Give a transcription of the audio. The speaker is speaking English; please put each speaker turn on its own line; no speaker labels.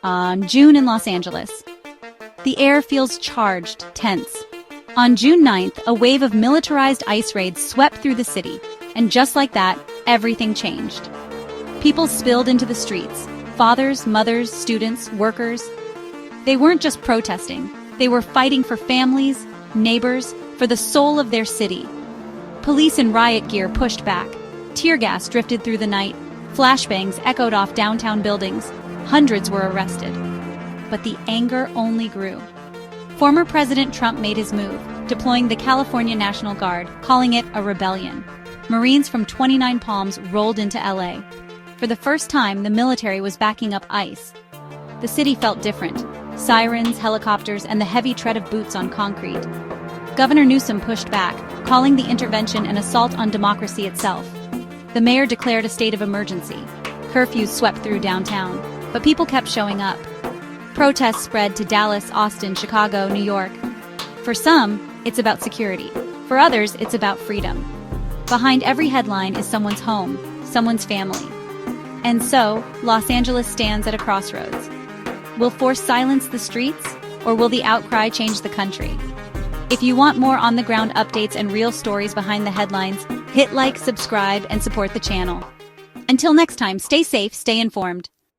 June in Los Angeles. The air feels charged, tense. On June 9th, a wave of militarized ICE raids swept through the city, and just like that, everything changed. People spilled into the streets. Fathers, mothers, students, workers. They weren't just protesting. They were fighting for families, neighbors, for the soul of their city. Police in riot gear pushed back. Tear gas drifted through the night. Flashbangs echoed off downtown buildings. Hundreds were arrested. But the anger only grew. Former President Trump made his move, deploying the California National Guard, calling it a rebellion. Marines from 29 Palms rolled into LA. For the first time, the military was backing up ICE. The city felt different. Sirens, helicopters, and the heavy tread of boots on concrete. Governor Newsom pushed back, calling the intervention an assault on democracy itself. The mayor declared a state of emergency. Curfews swept through downtown, but people kept showing up. Protests spread to Dallas, Austin, Chicago, New York. For some, it's about security. For others, it's about freedom. Behind every headline is someone's home, someone's family. And so, Los Angeles stands at a crossroads. Will force silence the streets, or will the outcry change the country? If you want more on-the-ground updates and real stories behind the headlines, hit like, subscribe, and support the channel. Until next time, stay safe, stay informed.